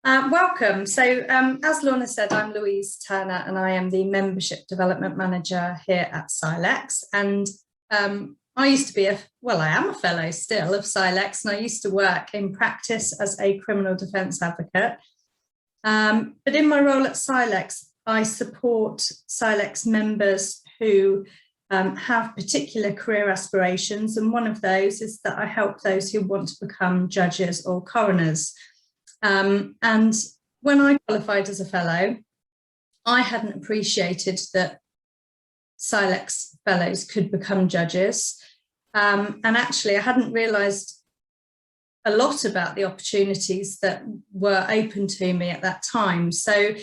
Welcome. As Lorna said, I'm Louise Turner and I am the Membership Development Manager here at CILEX. And I used to be I am a fellow still of CILEX, and I used to work in practice as a criminal defence advocate. But in my role at CILEX, I support CILEX members who have particular career aspirations. And one of those is that I help those who want to become judges or coroners. And when I qualified as a fellow, I hadn't appreciated that CILEX fellows could become judges. And actually, I hadn't realised a lot about the opportunities that were open to me at that time. So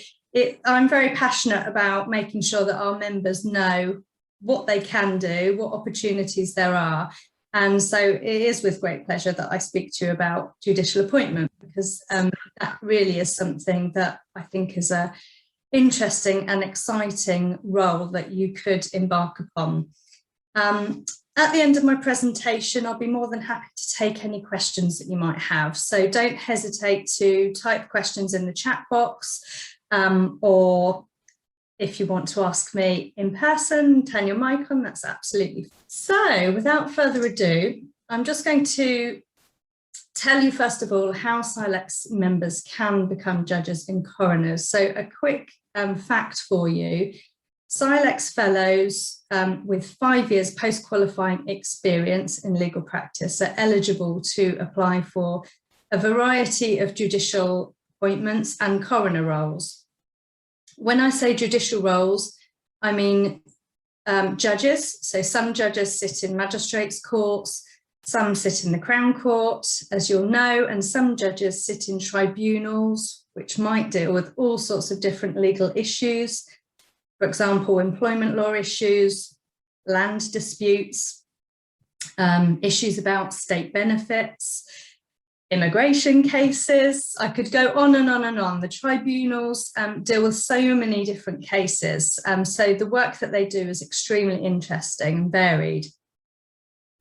I'm very passionate about making sure that our members know what they can do, what opportunities there are. And so it is with great pleasure that I speak to you about judicial appointment, because that really is something that I think is an interesting and exciting role that you could embark upon. At the end of my presentation, I'll be more than happy to take any questions that you might have. So don't hesitate to type questions in the chat box, or if you want to ask me in person, turn your mic on, that's absolutely fine. So without further ado, I'm just going to tell you first of all how CILEX members can become judges and coroners. So a quick fact for you: CILEX fellows with 5 years post-qualifying experience in legal practice are eligible to apply for a variety of judicial appointments and coroner roles. When I say judicial roles, I mean judges. So some judges sit in magistrates' courts, some sit in the Crown Court, as you'll know, and some judges sit in tribunals, which might deal with all sorts of different legal issues. For example, employment law issues, land disputes, issues about state benefits, immigration cases. I could go on and on and on. The tribunals deal with so many different cases. So the work that they do is extremely interesting and varied.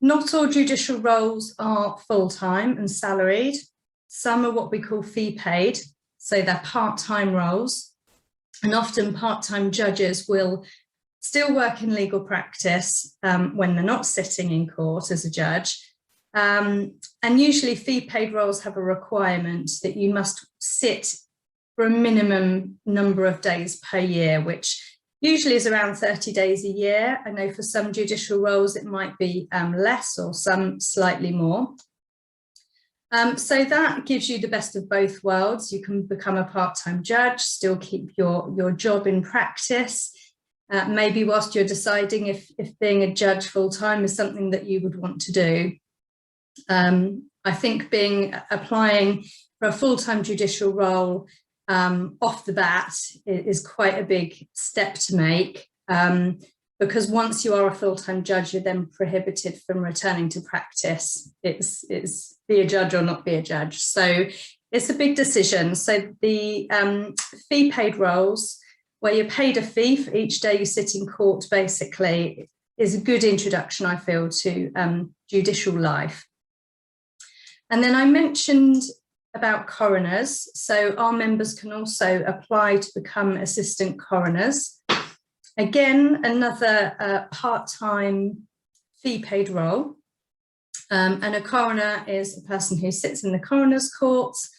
Not all judicial roles are full-time and salaried. Some are what we call fee-paid, so they're part-time roles. And often part-time judges will still work in legal practice when they're not sitting in court as a judge. And usually fee-paid roles have a requirement that you must sit for a minimum number of days per year, which usually is around 30 days a year. I know for some judicial roles it might be less, or some slightly more. So that gives you the best of both worlds. You can become a part-time judge, still keep your job in practice, maybe whilst you're deciding if being a judge full-time is something that you would want to do. I think applying for a full-time judicial role off the bat is quite a big step to make, because once you are a full-time judge, you're then prohibited from returning to practice. It's be a judge or not be a judge. So it's a big decision. So the fee-paid roles, where you're paid a fee for each day you sit in court, basically, is a good introduction, I feel, to judicial life. And then I mentioned about coroners. So our members can also apply to become assistant coroners. Again, another part-time fee-paid role. And a coroner is a person who sits in the coroner's courts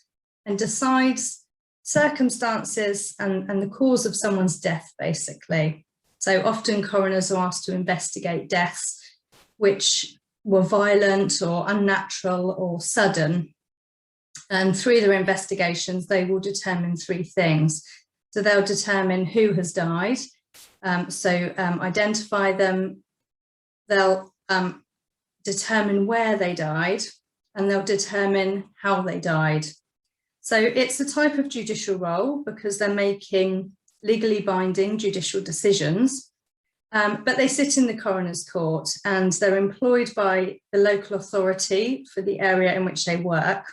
and decides circumstances and the cause of someone's death, basically. So often coroners are asked to investigate deaths which were violent or unnatural or sudden. And through their investigations, they will determine 3 things. So they'll determine who has died, identify them, they'll determine where they died, and they'll determine how they died. So it's a type of judicial role because they're making legally binding judicial decisions. But they sit in the coroner's court and they're employed by the local authority for the area in which they work.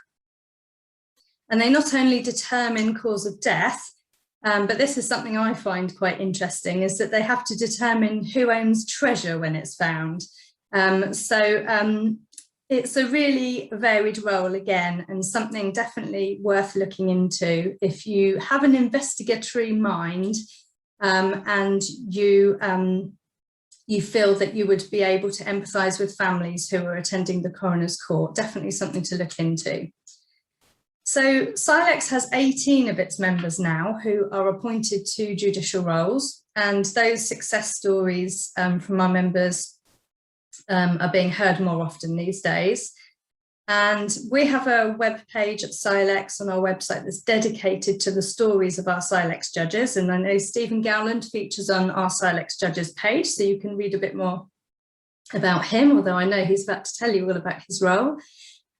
And they not only determine cause of death, but this is something I find quite interesting, is that they have to determine who owns treasure when it's found. it's a really varied role again, and something definitely worth looking into if you have an investigatory mind, and you feel that you would be able to empathise with families who are attending the coroner's court. Definitely something to look into. So CILEX has 18 of its members now who are appointed to judicial roles, and those success stories from our members are being heard more often these days. And we have a web page at CILEX on our website that's dedicated to the stories of our CILEX judges. And I know Stephen Gowland features on our CILEX judges page, so you can read a bit more about him, although I know he's about to tell you all about his role.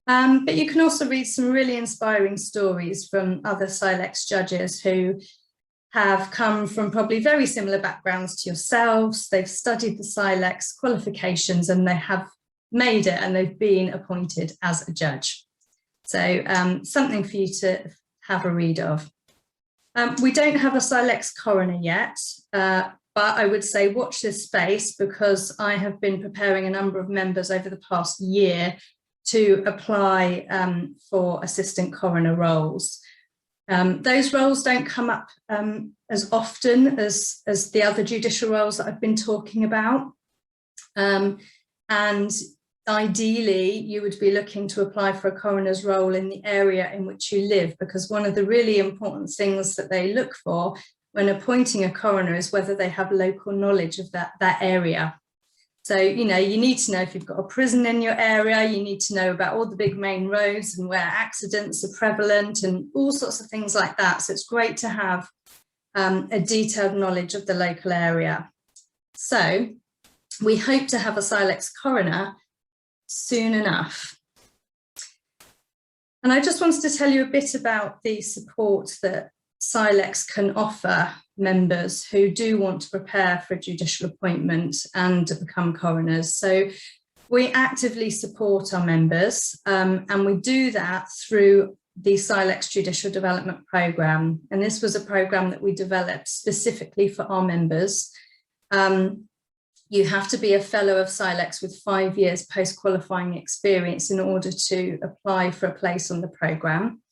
But you can also read some really inspiring stories from other CILEX judges who have come from probably very similar backgrounds to yourselves. They've studied the CILEX qualifications and they have made it, and they've been appointed as a judge. So something for you to have a read of. We don't have a CILEX coroner yet, but I would say watch this space, because I have been preparing a number of members over the past year to apply for assistant coroner roles. Those roles don't come up as often as the other judicial roles that I've been talking about. And ideally, you would be looking to apply for a coroner's role in the area in which you live, because one of the really important things that they look for when appointing a coroner is whether they have local knowledge of that area. So, you know, you need to know if you've got a prison in your area, you need to know about all the big main roads and where accidents are prevalent and all sorts of things like that. So it's great to have a detailed knowledge of the local area. So we hope to have a CILEX coroner soon enough. And I just wanted to tell you a bit about the support that CILEX can offer members who do want to prepare for a judicial appointment and to become coroners. So we actively support our members, and we do that through the CILEX Judicial Development Programme. And this was a programme that we developed specifically for our members. You have to be a fellow of CILEX with 5 years post-qualifying experience in order to apply for a place on the programme.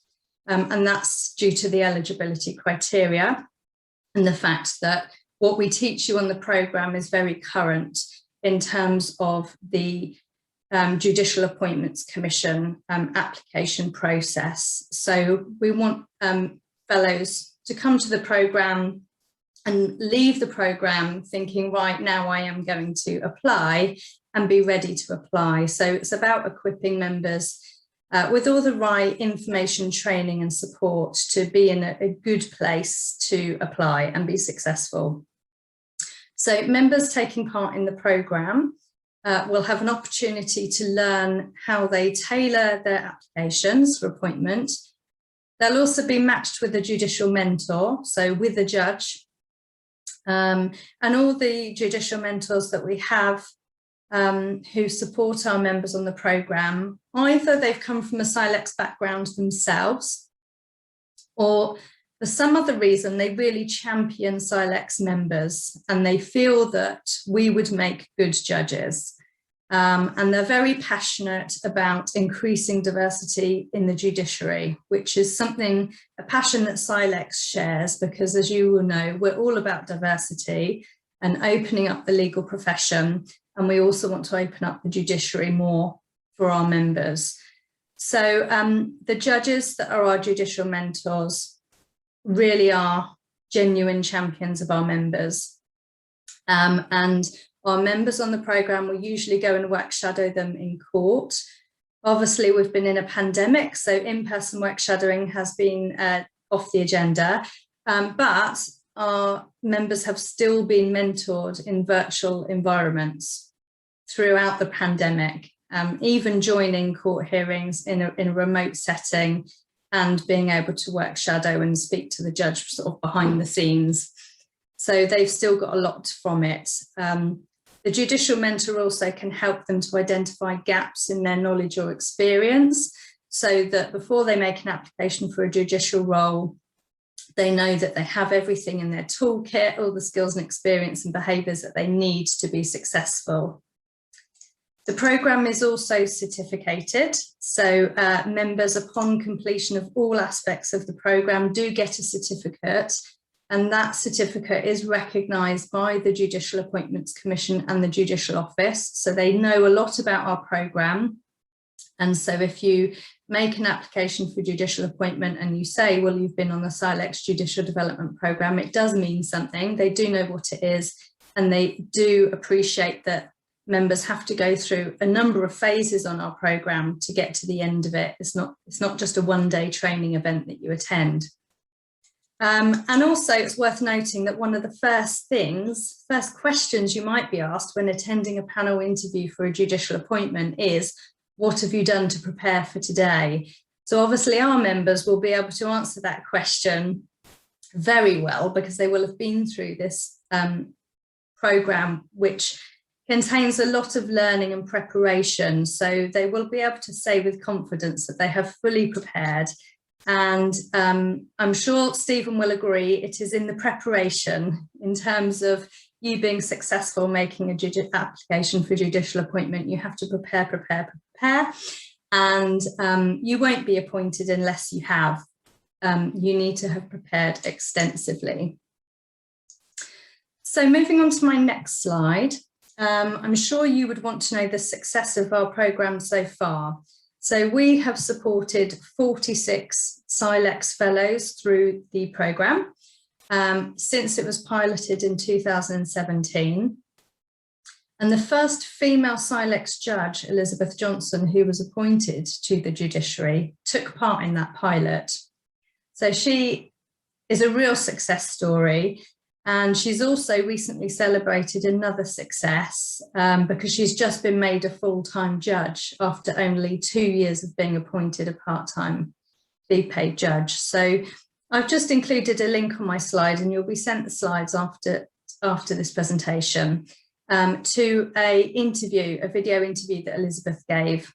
And that's due to the eligibility criteria and the fact that what we teach you on the programme is very current in terms of the Judicial Appointments Commission application process. So we want fellows to come to the programme and leave the programme thinking, right, now I am going to apply, and be ready to apply. So it's about equipping members with all the right information, training and support to be in a good place to apply and be successful. So members taking part in the programme will have an opportunity to learn how they tailor their applications for appointment. They'll also be matched with a judicial mentor, so with a judge. And all the judicial mentors that we have who support our members on the programme, either they've come from a CILEX background themselves, or for some other reason they really champion CILEX members and they feel that we would make good judges. And they're very passionate about increasing diversity in the judiciary, which is something, a passion that CILEX shares, because as you will know, we're all about diversity and opening up the legal profession. And we also want to open up the judiciary more for our members. So the judges that are our judicial mentors really are genuine champions of our members. And our members on the programme will usually go and work shadow them in court. Obviously, we've been in a pandemic, so in-person work shadowing has been off the agenda, but our members have still been mentored in virtual environments throughout the pandemic, even joining court hearings in a remote setting and being able to work shadow and speak to the judge sort of behind the scenes. So they've still got a lot from it. The judicial mentor also can help them to identify gaps in their knowledge or experience, so that before they make an application for a judicial role, they know that they have everything in their toolkit, all the skills and experience and behaviours that they need to be successful. The programme is also certificated, so members upon completion of all aspects of the programme do get a certificate, and that certificate is recognised by the Judicial Appointments Commission and the Judicial Office, so they know a lot about our programme. And so if you make an application for judicial appointment and you say, well, you've been on the CILEX Judicial Development Programme, it does mean something. They do know what it is, and they do appreciate that members have to go through a number of phases on our programme to get to the end of it. It's not just a one-day training event that you attend. And also it's worth noting that one of the first questions you might be asked when attending a panel interview for a judicial appointment is, what have you done to prepare for today? So obviously our members will be able to answer that question very well because they will have been through this programme, which contains a lot of learning and preparation. So they will be able to say with confidence that they have fully prepared. And I'm sure Stephen will agree, it is in the preparation in terms of you being successful making a application for judicial appointment. You have to prepare, and you won't be appointed unless you have. You need to have prepared extensively. So moving on to my next slide, I'm sure you would want to know the success of our programme so far. So we have supported 46 CILEX fellows through the programme since it was piloted in 2017. And the first female CILEX judge, Elizabeth Johnson, who was appointed to the judiciary, took part in that pilot. So she is a real success story. And she's also recently celebrated another success because she's just been made a full-time judge after only 2 years of being appointed a part-time fee-paid judge. So I've just included a link on my slide, and you'll be sent the slides after this presentation to a video interview that Elizabeth gave,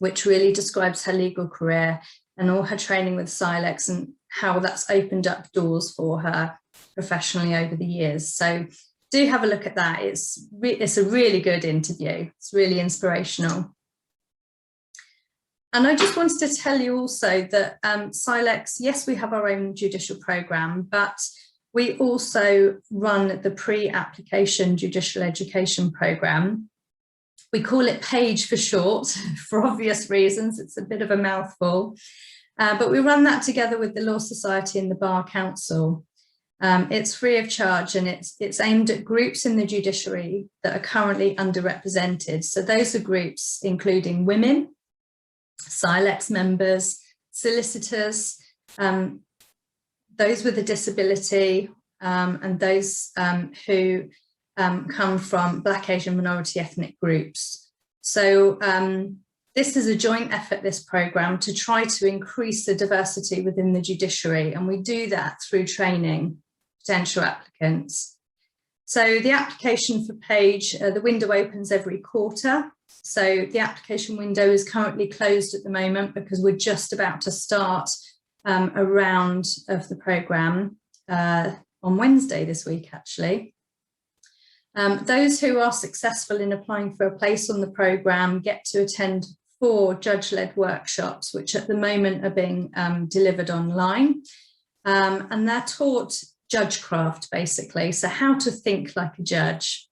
which really describes her legal career and all her training with CILEX and how that's opened up doors for her professionally over the years. So do have a look at that. It's a really good interview. It's really inspirational. And I just wanted to tell you also that CILEX, yes, we have our own judicial programme, but we also run the pre-application judicial education programme. We call it PAGE for short, for obvious reasons. It's a bit of a mouthful, but we run that together with the Law Society and the Bar Council. It's free of charge, and it's aimed at groups in the judiciary that are currently underrepresented. So those are groups including women, CILEX members, solicitors, those with a disability, and those who come from Black, Asian, minority ethnic groups. So this is a joint effort, this programme, to try to increase the diversity within the judiciary, and we do that through training potential applicants. So the application for PAGE, the window opens every quarter. So the application window is currently closed at the moment because we're just about to start a round of the programme on Wednesday this week, actually. Those who are successful in applying for a place on the programme get to attend 4 judge-led workshops, which at the moment are being delivered online. And they're taught judgecraft, basically, so how to think like a judge.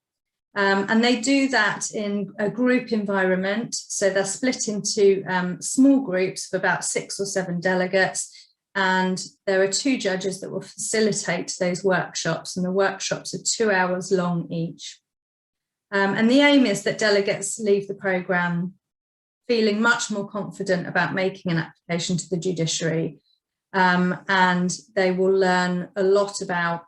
And they do that in a group environment. So they're split into small groups of about 6 or 7 delegates. And there are 2 judges that will facilitate those workshops. And the workshops are 2 hours long each. And the aim is that delegates leave the programme feeling much more confident about making an application to the judiciary. And they will learn a lot about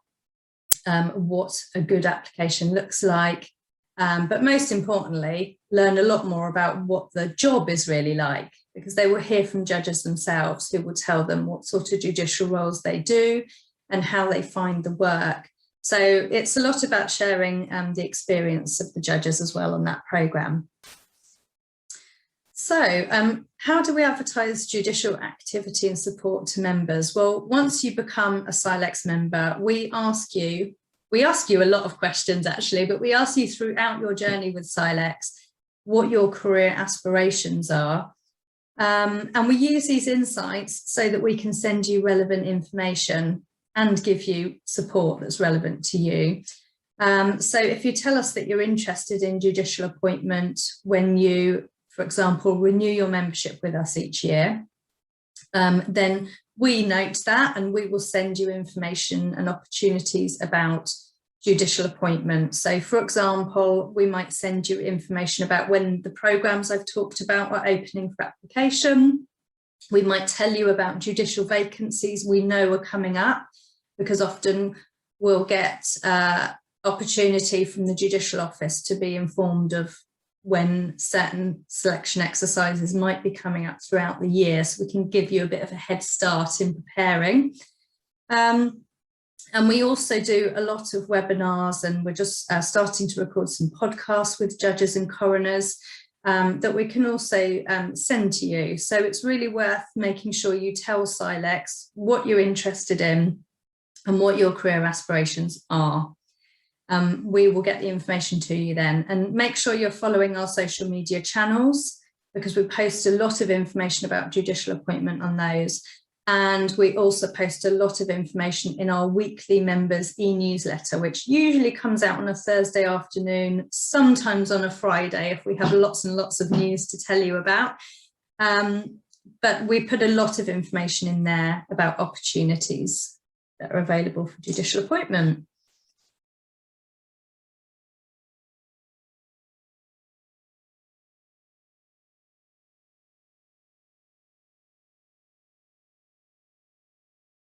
what a good application looks like, but most importantly, learn a lot more about what the job is really like, because they will hear from judges themselves who will tell them what sort of judicial roles they do and how they find the work. So it's a lot about sharing the experience of the judges as well on that programme. So how do we advertise judicial activity and support to members? Well, once you become a CILEX member, we ask you a lot of questions actually, but we ask you throughout your journey with CILEX what your career aspirations are. And we use these insights so that we can send you relevant information and give you support that's relevant to you. So if you tell us that you're interested in judicial appointment when you, for example, renew your membership with us each year, then we note that and we will send you information and opportunities about judicial appointment. So for example, we might send you information about when the programmes I've talked about are opening for application. We might tell you about judicial vacancies we know are coming up, because often we'll get opportunity from the judicial office to be informed of when certain selection exercises might be coming up throughout the year, so we can give you a bit of a head start in preparing. And we also do a lot of webinars, and we're just starting to record some podcasts with judges and coroners that we can also send to you. So it's really worth making sure you tell CILEX what you're interested in and what your career aspirations are. We will get the information to you then, and make sure you're following our social media channels, because we post a lot of information about judicial appointment on those. And we also post a lot of information in our weekly members e-newsletter, which usually comes out on a Thursday afternoon, sometimes on a Friday if we have lots and lots of news to tell you about. But we put a lot of information in there about opportunities that are available for judicial appointment.